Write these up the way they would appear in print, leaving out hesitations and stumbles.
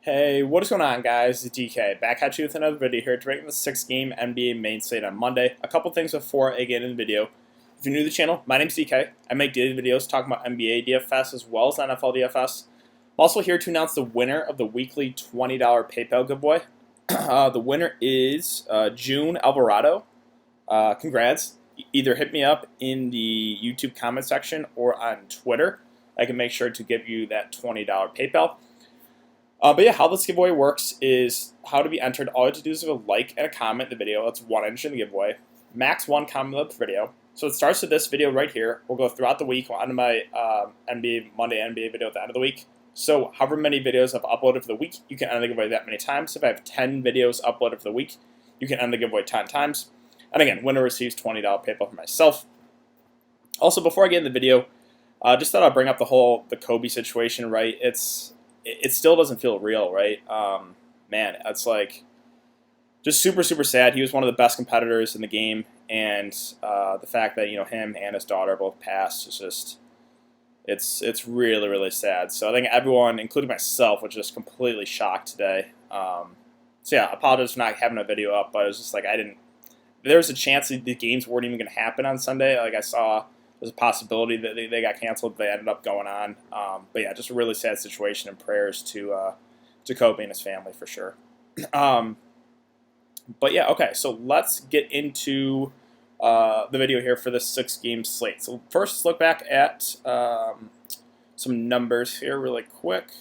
Hey, what is going on, guys? It's DK back at you with another video here to break the 6-game NBA main slate on Monday. A couple things before I get into the video. If you're new to the channel, my name's DK. I make daily videos talking about NBA DFS as well as NFL DFS. I'm also here to announce the winner of the weekly $20 PayPal giveaway. The winner is June Alvarado. Congrats. Either hit me up in the YouTube comment section or on Twitter. I can make sure to give you that $20 PayPal. But yeah, how this giveaway works is how to be entered. All you have to do is leave a like and a comment in the video. That's one entry in the giveaway. Max one comment of the video. So it starts with this video right here. We'll go throughout the week on my Monday NBA video at the end of the week. So however many videos I've uploaded for the week, you can enter the giveaway that many times. If I have 10 videos uploaded for the week, you can enter the giveaway 10 times. And again, winner receives $20 PayPal for myself. Also, before I get in the video, just thought I'd bring up the Kobe situation, right? It still doesn't feel real, right? Man, it's like just super, super sad. He was one of the best competitors in the game, and the fact that him and his daughter both passed is just it's really, really sad. So I think everyone, including myself, was just completely shocked today. So yeah, I apologize for not having a video up, but it was just like there was a chance that the games weren't even going to happen on Sunday. Like I saw. There's a possibility that they got canceled, but they ended up going on. But yeah, just a really sad situation, and prayers to Kobe and his family for sure. But yeah, okay, so let's get into the video here for this 6-game slate. So first, let's look back at some numbers here really quick.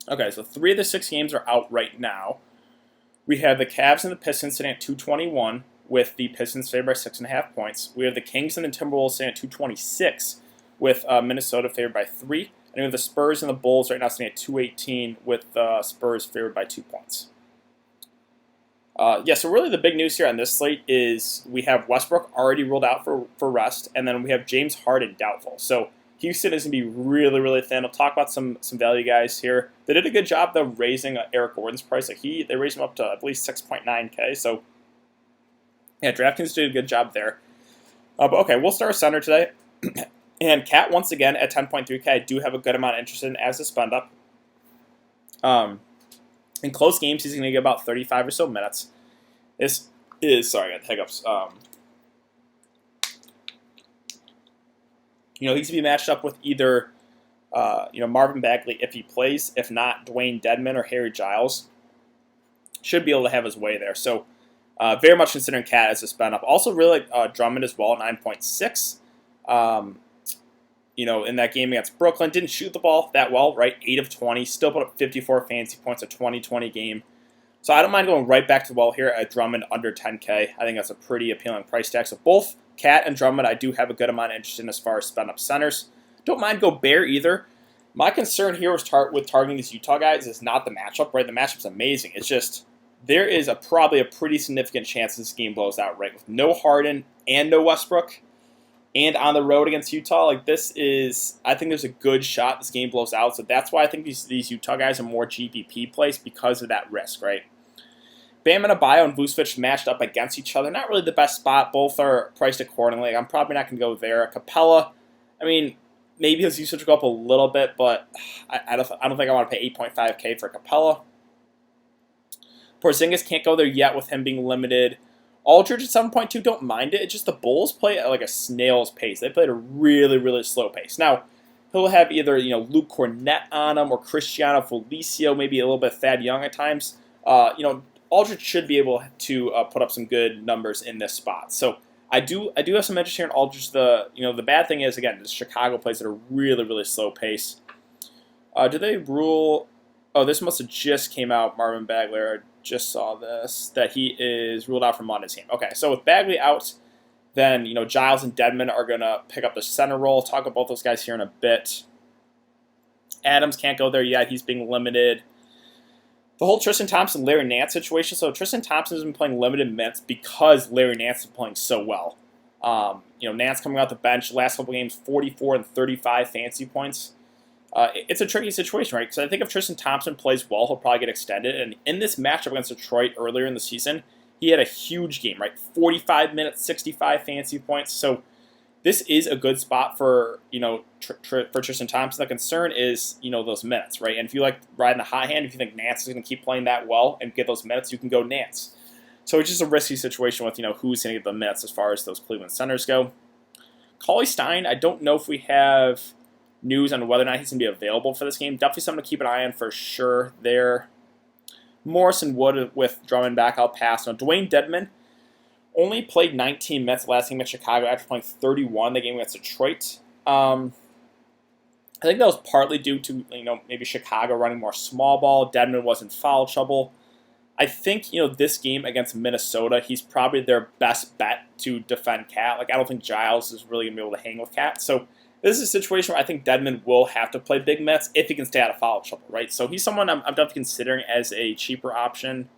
Okay, so 3 of the 6 games are out right now. We have the Cavs and the Pistons sitting at 221. With the Pistons favored by 6.5 points. We have the Kings and the Timberwolves sitting at 226 with Minnesota favored by 3. And we have the Spurs and the Bulls right now sitting at 218 with Spurs favored by 2 points. So really the big news here on this slate is we have Westbrook already ruled out for rest, and then we have James Harden doubtful. So Houston is going to be really, really thin. I'll talk about some value guys here. They did a good job, though, raising Eric Gordon's price. They raised him up to, I believe, 6.9K. So yeah, Draftkings did a good job there. But okay, we'll start center today. And Cat, once again, at 10.3K, I do have a good amount of interest in as a spend up. In close games, he's going to get about 35 or so minutes. This is, sorry, I got hiccups. He's going to be matched up with either, Marvin Bagley if he plays. If not, Dwayne Dedmon or Harry Giles. Should be able to have his way there. So, very much considering Cat as a spend up. Also really like Drummond as well, 9.6. In that game against Brooklyn, didn't shoot the ball that well, right? 8 of 20, still put up 54 fantasy points, a 2020 game. So I don't mind going right back to the well here at Drummond under 10K. I think that's a pretty appealing price tag. So both Cat and Drummond, I do have a good amount of interest in as far as spend up centers. Don't mind Gobert either. My concern here with targeting these Utah guys is not the matchup, right? The matchup's amazing. It's just there is probably a pretty significant chance this game blows out, right? With no Harden and no Westbrook and on the road against Utah, I think there's a good shot this game blows out. So that's why I think these Utah guys are more GPP plays because of that risk, right? Bam and Adebayo and Vucevic matched up against each other. Not really the best spot. Both are priced accordingly. I'm probably not going to go there. Capella, maybe his usage will go up a little bit, but I don't think I want to pay 8.5K for Capella. Porzingis can't go there yet with him being limited. Aldridge at 7.2, don't mind it. It's just the Bulls play at like a snail's pace. They play at a really, really slow pace. Now, he'll have either Luke Cornett on him or Cristiano Felicio, maybe a little bit Thad Young at times. Aldridge should be able to put up some good numbers in this spot. So I do have some interest here in Aldridge. The bad thing is, again, Chicago plays at a really, really slow pace. Do they rule? Oh, this must have just came out, Marvin Bagley. I just saw this, that he is ruled out from Monday's game. Okay, so with Bagley out, then, Giles and Dedmon are going to pick up the center role. I'll talk about both those guys here in a bit. Adams can't go there yet. He's being limited. The whole Tristan Thompson, Larry Nance situation. So Tristan Thompson has been playing limited minutes because Larry Nance is playing so well. Nance coming out the bench, last couple games, 44 and 35 fantasy points. It's a tricky situation, right? Because I think if Tristan Thompson plays well, he'll probably get extended. And in this matchup against Detroit earlier in the season, he had a huge game, right? 45 minutes, 65 fantasy points. So this is a good spot for, for Tristan Thompson. The concern is, those minutes, right? And if you like riding the hot hand, if you think Nance is going to keep playing that well and get those minutes, you can go Nance. So it's just a risky situation with, who's going to get the minutes as far as those Cleveland centers go. Conley Stein, I don't know if we have news on whether or not he's going to be available for this game. Definitely something to keep an eye on for sure there. Morrison Wood with Drummond back, I'll pass. Now, Dwayne Dedmon only played 19 minutes last game at Chicago after playing 31 the game against Detroit. I think that was partly due to, maybe Chicago running more small ball. Dedmon was in foul trouble. I think, this game against Minnesota, he's probably their best bet to defend Cat. Like, I don't think Giles is really going to be able to hang with Cat. So this is a situation where I think Dedmon will have to play big minutes if he can stay out of foul trouble, right? So he's someone I'm definitely considering as a cheaper option.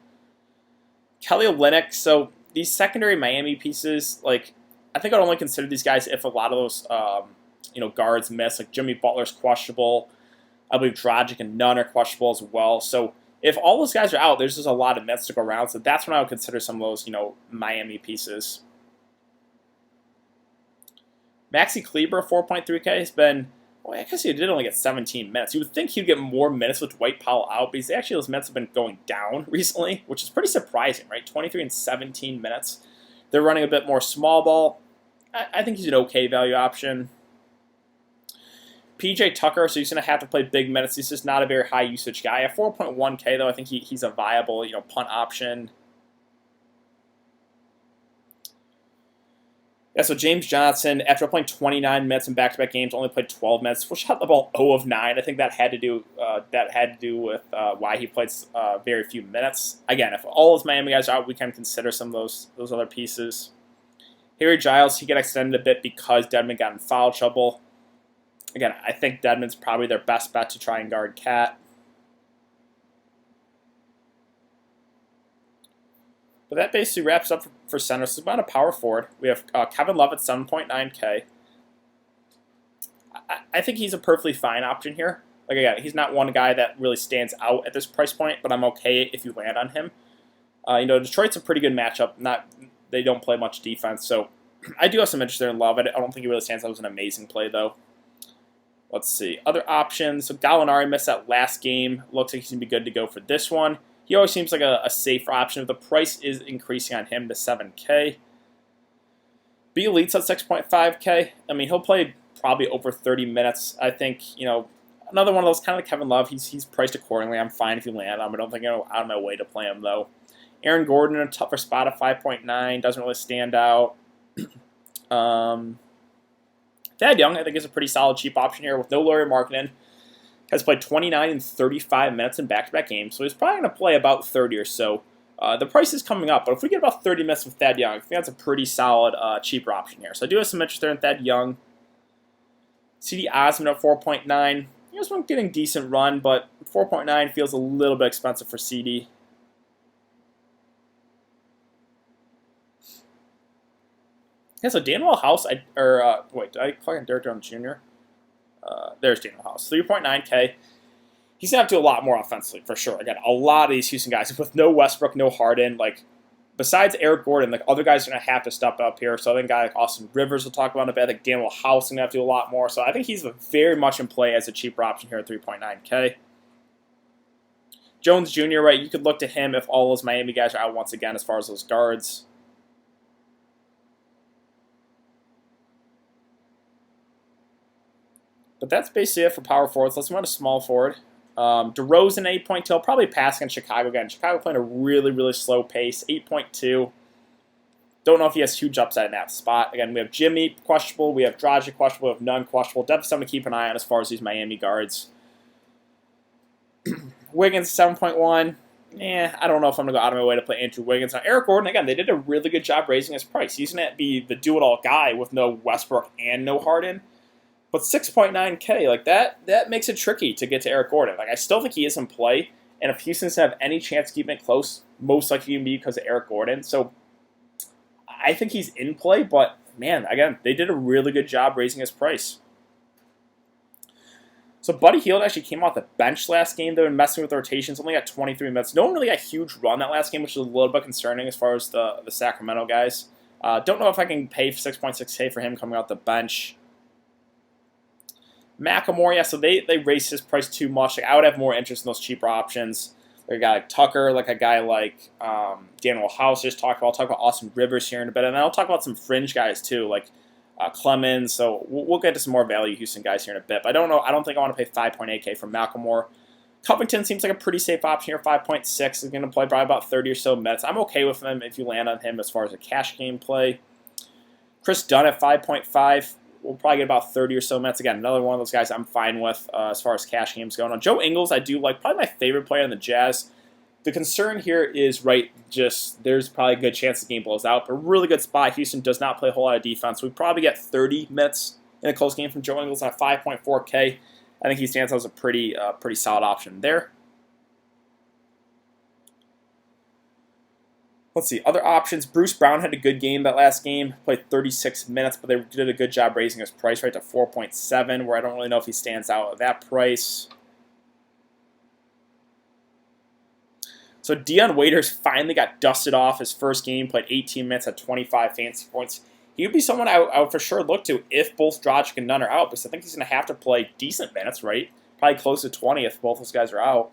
Kelly Olynyk, so these secondary Miami pieces, like, I think I'd only consider these guys if a lot of those, guards miss. Like, Jimmy Butler's questionable. I believe Dragic and Nunn are questionable as well. So if all those guys are out, there's just a lot of minutes to go around. So that's when I would consider some of those, Miami pieces. Maxi Kleber, 4.3K, has been, well, I guess he did only get 17 minutes. You would think he'd get more minutes with Dwight Powell out, but actually those minutes have been going down recently, which is pretty surprising, right? 23 and 17 minutes. They're running a bit more small ball. I think he's an okay value option. PJ Tucker, so he's going to have to play big minutes. He's just not a very high usage guy. At 4.1K, though, I think he's a viable, punt option. Yeah, so James Johnson, after playing 29 minutes in back-to-back games, only played 12 minutes. Well, shot the ball 0 of 9. I think that had to do with why he played very few minutes. Again, if all those Miami guys are out, we can consider some of those other pieces. Harry Giles, he got extended a bit because Dedmon got in foul trouble. Again, I think Dedmon's probably their best bet to try and guard Cat. But that basically wraps up for center. So about a power forward. We have Kevin Love at 7.9K. I think he's a perfectly fine option here. Like, again, he's not one guy that really stands out at this price point, but I'm okay if you land on him. Detroit's a pretty good matchup. They don't play much defense, so I do have some interest there in Love. I don't think he really stands out as an amazing play, though. Let's see. Other options. So Gallinari missed that last game. Looks like he's going to be good to go for this one. He always seems like a safer option. The price is increasing on him to 7K. B Elite's at 6.5K. I mean, he'll play probably over 30 minutes. I think, another one of those kind of like Kevin Love. He's priced accordingly. I'm fine if you land on him. I don't think I'll go out of my way to play him, though. Aaron Gordon in a tougher spot at 5.9. Doesn't really stand out. Thad Young, I think, is a pretty solid cheap option here with no Lauri Markkanen. Has played 29 and 35 minutes in back-to-back games, so he's probably going to play about 30 or so. The price is coming up, but if we get about 30 minutes with Thad Young, I think that's a pretty solid, cheaper option here. So I do have some interest there in Thad Young. C.D. Osman at 4.9. He was getting decent run, but 4.9 feels a little bit expensive for C.D. Yeah, so Daniel House, did I call him Derek Jones Jr.? There's Daniel House, 3.9K. He's going to have to do a lot more offensively, for sure. Again, a lot of these Houston guys, with no Westbrook, no Harden, besides Eric Gordon, other guys are going to have to step up here. So I think a guy like Austin Rivers will talk about in a bit. I think Daniel House is going to have to do a lot more. So I think he's very much in play as a cheaper option here at 3.9K. Jones Jr., right, you could look to him if all those Miami guys are out once again as far as those guards. But that's basically it for power forwards. Let's move on to small forward. DeRozan, 8.2. I'll probably pass against Chicago again. Chicago playing a really, really slow pace, 8.2. Don't know if he has huge upside in that spot. Again, we have Jimmy questionable. We have Dragic questionable. We have Nunn questionable. Definitely something to keep an eye on as far as these Miami guards. Wiggins, 7.1. I don't know if I'm going to go out of my way to play Andrew Wiggins. Now, Eric Gordon, again, they did a really good job raising his price. He's going to be the do-it-all guy with no Westbrook and no Harden. But 6.9K, that makes it tricky to get to Eric Gordon. I still think he is in play, and if Houston's have any chance to keep it close, most likely going to be because of Eric Gordon. So I think he's in play, but man, again, they did a really good job raising his price. So Buddy Hield actually came off the bench last game. They've been messing with rotations, only got 23 minutes. No one really got a huge run that last game, which is a little bit concerning as far as the Sacramento guys. Don't know if I can pay 6.6K for him coming out the bench. McLemore, yeah, so they raised his price too much. Like, I would have more interest in those cheaper options. Like a guy like Tucker, like a guy like Daniel House just talked about. I'll talk about Austin Rivers here in a bit, and then I'll talk about some fringe guys too, like Clemens. So we'll get to some more value Houston guys here in a bit. But I don't know. I don't think I want to pay 5.8K for McLemore. Covington seems like a pretty safe option here. 5.6 is going to play probably about 30 or so minutes. I'm okay with him if you land on him as far as a cash game play. Chris Dunn at 5.5. We'll probably get about 30 or so minutes. Again, another one of those guys I'm fine with as far as cash games go. Now, Joe Ingles, I do like. Probably my favorite player in the Jazz. The concern here is, right, just there's probably a good chance the game blows out. But a really good spot. Houston does not play a whole lot of defense. We probably get 30 minutes in a close game from Joe Ingles at 5.4K. I think he stands out as a pretty solid option there. Let's see, other options. Bruce Brown had a good game that last game. Played 36 minutes, but they did a good job raising his price right to 4.7, where I don't really know if he stands out at that price. So Dion Waiters finally got dusted off his first game, played 18 minutes at 25 fantasy points. He would be someone I would for sure look to if both Dragic and Nunn are out, because I think he's going to have to play decent minutes, right? Probably close to 20 if both those guys are out.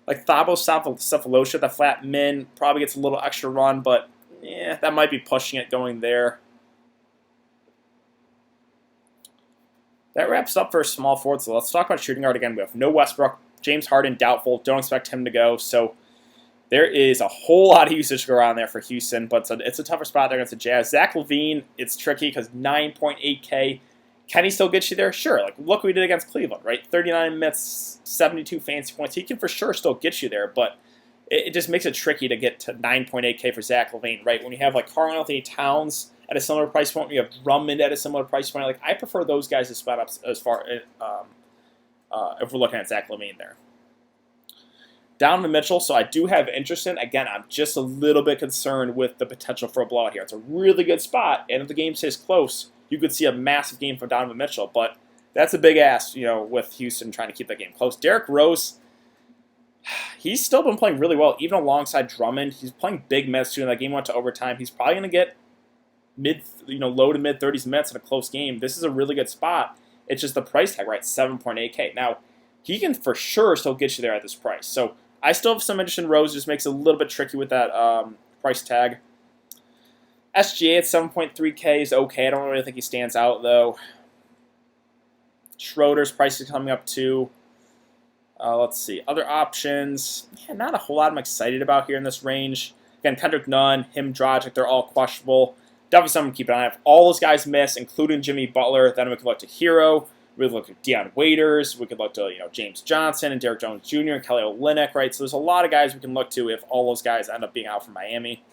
Like Thabo Cephalosha, the flat min, probably gets a little extra run, but yeah, that might be pushing it going there. That wraps up for a small forward, so let's talk about shooting guard again. We have no Westbrook, James Harden doubtful, don't expect him to go, so there is a whole lot of usage to go around there for Houston, but it's a tougher spot there against the Jazz. Zach LaVine, it's tricky because 9.8K. Can he still get you there? Sure. Like, look what we did against Cleveland, right? 39 minutes, 72 fantasy points. He can for sure still get you there, but it just makes it tricky to get to 9.8K for Zach LaVine, right? When you have, like, Karl-Anthony Towns at a similar price point, when you have Drummond at a similar price point, like, I prefer those guys to spot up as far if we're looking at Zach LaVine there. Donovan Mitchell, so I do have interest in. Again, I'm just a little bit concerned with the potential for a blowout here. It's a really good spot, and if the game stays close, you could see a massive game from Donovan Mitchell, but that's a big ask, with Houston trying to keep that game close. Derrick Rose, he's still been playing really well, even alongside Drummond. He's playing big minutes too, and that game went to overtime. He's probably going to get low to mid 30s minutes in a close game. This is a really good spot. It's just the price tag, right? 7.8K. Now, he can for sure still get you there at this price. So I still have some interest in Rose. Just makes it a little bit tricky with that price tag. SGA at 7.3K is okay. I don't really think he stands out, though. Schroeder's price is coming up, too. Let's see. Other options. Yeah, not a whole lot I'm excited about here in this range. Again, Kendrick Nunn, him, Dragic, they're all questionable. Definitely something to keep an eye on. If all those guys miss, including Jimmy Butler, then we can look to Hero. We could look at Dion Waiters. We could look to James Johnson and Derrick Jones Jr. and Kelly Olynyk, right? So there's a lot of guys we can look to if all those guys end up being out from Miami.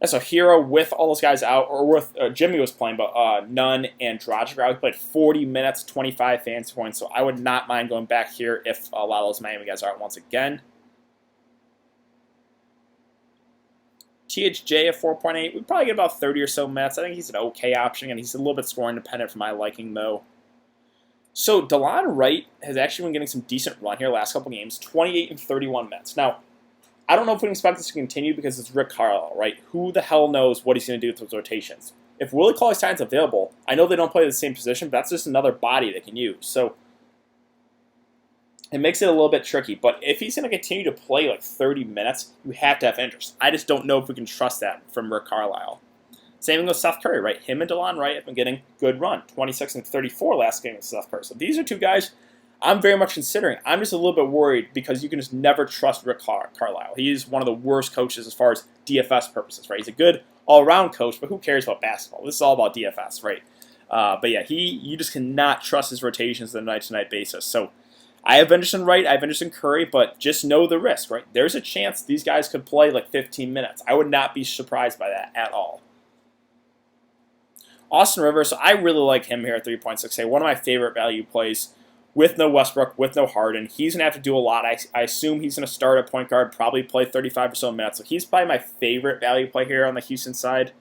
And so Hero with all those guys out, or with Jimmy was playing, but Nunn and Dragic are out. He played 40 minutes, 25 fantasy points, so I would not mind going back here if a lot of those Miami guys are out once again. THJ at 4.8, we'd probably get about 30 or so minutes. I think he's an okay option, and he's a little bit scoring dependent for my liking, though. So DeLon Wright has actually been getting some decent run here last couple games, 28 and 31 minutes. Now, I don't know if we can expect this to continue because it's Rick Carlisle, right? Who the hell knows what he's going to do with those rotations? If Willie Cauley-Stein's available, I know they don't play the same position, but that's just another body they can use. So it makes it a little bit tricky. But if he's going to continue to play like 30 minutes, you have to have interest. I just don't know if we can trust that from Rick Carlisle. Same thing with Seth Curry, right? Him and DeLon Wright have been getting good run. 26 and 34 last game with Seth Curry. So these are two guys I'm very much considering. I'm just a little bit worried because you can just never trust Rick Carlisle. He is one of the worst coaches as far as DFS purposes, right? He's a good all-around coach, but who cares about basketball? This is all about DFS, right? But yeah, you just cannot trust his rotations on a night-to-night basis. So I have interest in Wright, I have interest in Curry, but just know the risk, right? There's a chance these guys could play like 15 minutes. I would not be surprised by that at all. Austin Rivers, so I really like him here at 3.6K. One of my favorite value plays. With no Westbrook, with no Harden, he's going to have to do a lot. I assume he's going to start at point guard, probably play 35 or so minutes. So he's probably my favorite value play here on the Houston side.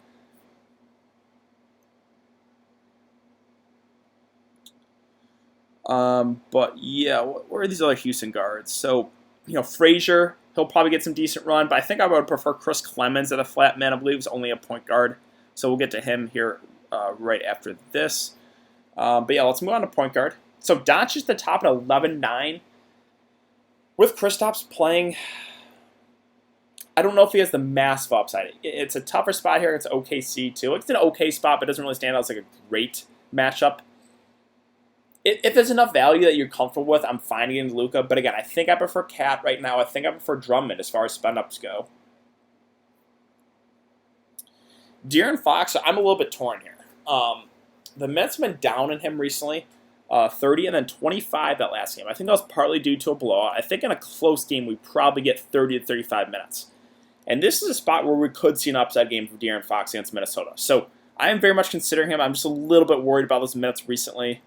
But yeah, where are these other Houston guards? So, Frazier, he'll probably get some decent run, but I think I would prefer Chris Clemens at a flat man. I believe he's only a point guard. So we'll get to him here right after this. But yeah, let's move on to point guard. So Doncic the top at 11-9. With Kristaps playing, I don't know if he has the massive upside. It's a tougher spot here. It's OKC too. It's an okay spot, but it doesn't really stand out as like a great matchup. If there's enough value that you're comfortable with, I'm fine against Luka. But again, I think I prefer Cat right now. I think I prefer Drummond as far as spend-ups go. De'Aaron Fox, I'm a little bit torn here. The Mets have been down on him recently. 30 and then 25 that last game. I think that was partly due to a blowout. I think in a close game, we probably get 30 to 35 minutes. And this is a spot where we could see an upside game for De'Aaron Fox against Minnesota. So I am very much considering him. I'm just a little bit worried about those minutes recently.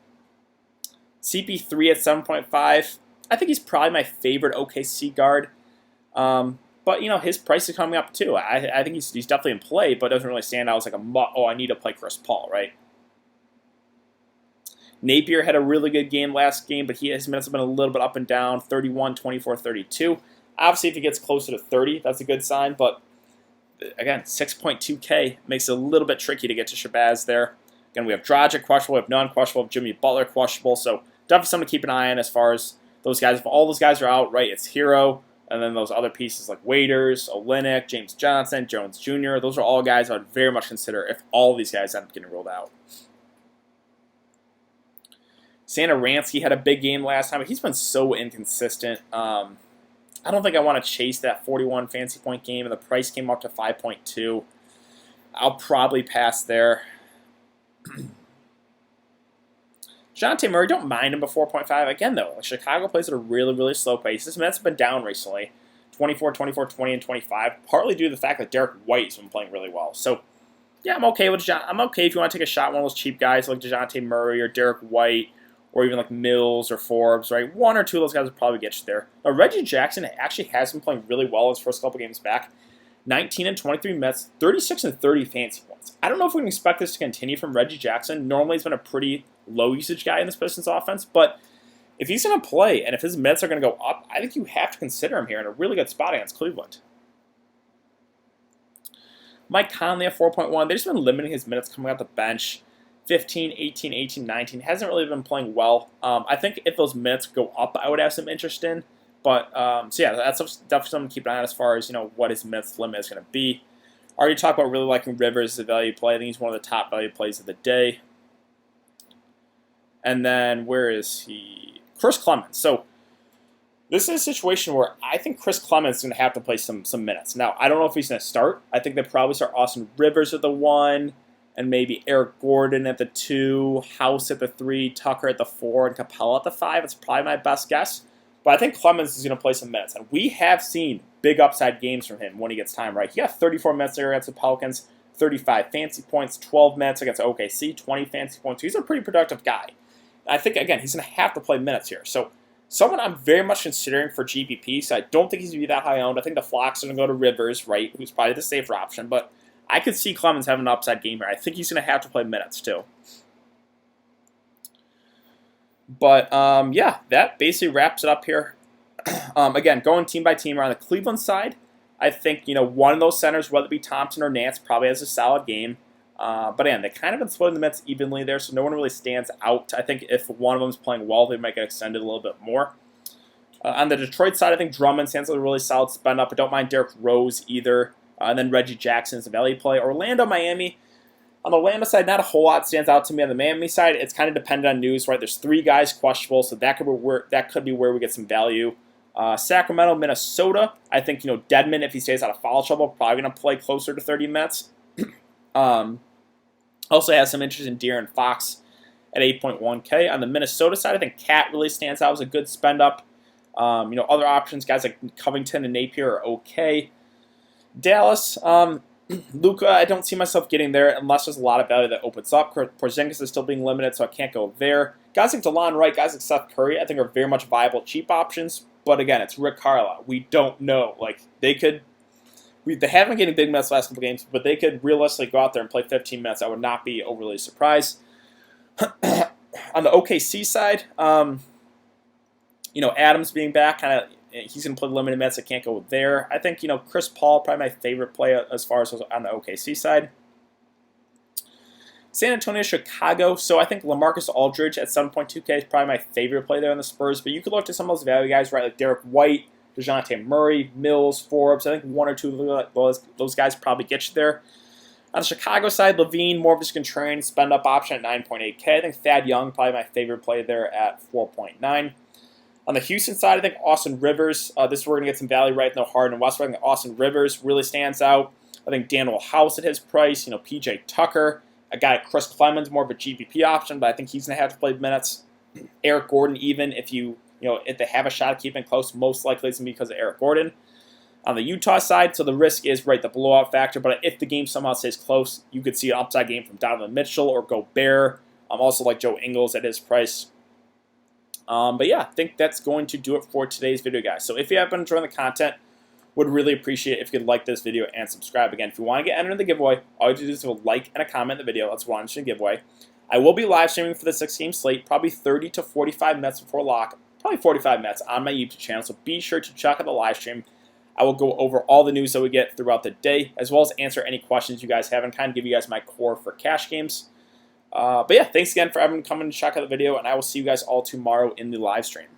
CP3 at 7.5. I think he's probably my favorite OKC guard. But, his price is coming up too. I think he's definitely in play, but doesn't really stand out as like I need to play Chris Paul, right? Napier had a really good game last game, but his minutes have been a little bit up and down, 31, 24, 32. Obviously, if he gets closer to 30, that's a good sign, but again, 6.2K makes it a little bit tricky to get to Shabazz there. Again, we have Dragic questionable, we have non-questionable, we have Jimmy Butler questionable, so definitely something to keep an eye on as far as those guys. If all those guys are out, right, it's Hero, and then those other pieces like Waiters, Olynyk, James Johnson, Jones Jr., those are all guys I would very much consider if all of these guys end up getting ruled out. Satoransky had a big game last time, but he's been so inconsistent. I don't think I want to chase that 41 fantasy point game, and the price came up to 5.2. I'll probably pass there. DeJounte Murray, don't mind him at 4.5. Again, though, Chicago plays at a really, really slow pace. This Mets have been down recently, 24, 24, 20, and 25, partly due to the fact that Derek White's been playing really well. So, yeah, I'm okay with DeJounte. I'm okay if you want to take a shot at one of those cheap guys like DeJounte Murray or Derek White, or even like Mills or Forbes, right? One or two of those guys will probably get you there. Now, Reggie Jackson actually has been playing really well his first couple games back. 19 and 23 Mets, 36 and 30 fantasy points. I don't know if we can expect this to continue from Reggie Jackson. Normally, he's been a pretty low-usage guy in this Pistons offense, but if he's going to play and if his Mets are going to go up, I think you have to consider him here in a really good spot against Cleveland. Mike Conley at 4.1. They've just been limiting his minutes coming out the bench. 15, 18, 18, 19. Hasn't really been playing well. I think if those minutes go up, I would have some interest in. But, so yeah, that's definitely something to keep an eye on as far as, what his minutes limit is going to be. Already talked about really liking Rivers as a value play. I think he's one of the top value plays of the day. And then, where is he? Chris Clemens. So, this is a situation where I think Chris Clemens is going to have to play some minutes. Now, I don't know if he's going to start. I think they probably start Austin Rivers at the 1, and maybe Eric Gordon at the 2, House at the 3, Tucker at the 4, and Capella at the 5. It's probably my best guess. But I think Clemens is going to play some minutes. And we have seen big upside games from him when he gets time right. He got 34 minutes there against the Pelicans, 35 fantasy points, 12 minutes against OKC, 20 fantasy points. He's a pretty productive guy. I think, again, he's going to have to play minutes here. So, someone I'm very much considering for GPP, so I don't think he's going to be that high owned. I think the flocks are going to go to Rivers, right, who's probably the safer option. But I could see Clemens having an upside game here. I think he's going to have to play minutes, too. But, yeah, that basically wraps it up here. Again, going team by team around the Cleveland side, I think, one of those centers, whether it be Thompson or Nance, probably has a solid game. But again, they kind of been splitting the minutes evenly there, so no one really stands out. I think if one of them is playing well, they might get extended a little bit more. On the Detroit side, I think Drummond stands like a really solid spend up. I don't mind Derrick Rose either. And then Reggie Jackson is a value play. Orlando, Miami. On the Orlando side, not a whole lot stands out to me. On the Miami side, it's kind of dependent on news, right? There's 3 guys questionable, so that could be where we get some value. Sacramento, Minnesota. I think, Dedmon, if he stays out of foul trouble, probably going to play closer to 30 minutes. Also has some interest in De'Aaron Fox at 8.1K. On the Minnesota side, I think Cat really stands out as a good spend up. Other options, guys like Covington and Napier are okay. Dallas, Luka, I don't see myself getting there unless there's a lot of value that opens up. Porzingis is still being limited, so I can't go there. Guys like DeLon Wright, guys like Seth Curry, I think are very much viable, cheap options. But again, it's Rick Carlisle. We don't know. They haven't been getting big minutes the last couple games, but they could realistically go out there and play 15 minutes. I would not be overly surprised. On the OKC side, Adams being back, kind of he's going to play limited minutes. I can't go there. I think Chris Paul probably my favorite play as far as on the OKC side. San Antonio, Chicago. So I think LaMarcus Aldridge at 7.2K is probably my favorite play there on the Spurs. But you could look to some of those value guys, right? Like Derek White, DeJounte Murray, Mills, Forbes. I think one or two of those guys probably get you there. On the Chicago side, Levine, more of just contrarian spend up option at 9.8K. I think Thad Young, probably my favorite play there at 4.9. On the Houston side, I think Austin Rivers. This is where we're going to get some value right in the Harden and Westbrook. I think Austin Rivers really stands out. I think Daniel House at his price. PJ Tucker. A guy like Chris Clemens, more of a GPP option, but I think he's going to have to play minutes. Eric Gordon, even if if they have a shot at keeping close, most likely it's going to be because of Eric Gordon. On the Utah side, so the risk is the blowout factor, but if the game somehow stays close, you could see an upside game from Donovan Mitchell or Gobert. Also like Joe Ingles at his price. But yeah, I think that's going to do it for today's video, guys. So if you have been enjoying the content, would really appreciate it if you could like this video and subscribe. Again, if you want to get entered in the giveaway, all you have to do is leave a like and a comment in the video. That's what I'm going to giveaway. I will be live streaming for the 6-game slate, probably 30 to 45 minutes before lock, probably 45 minutes on my YouTube channel. So be sure to check out the live stream. I will go over all the news that we get throughout the day, as well as answer any questions you guys have and kind of give you guys my core for cash games. But yeah, thanks again for everyone coming to check out the video, and I will see you guys all tomorrow in the live stream.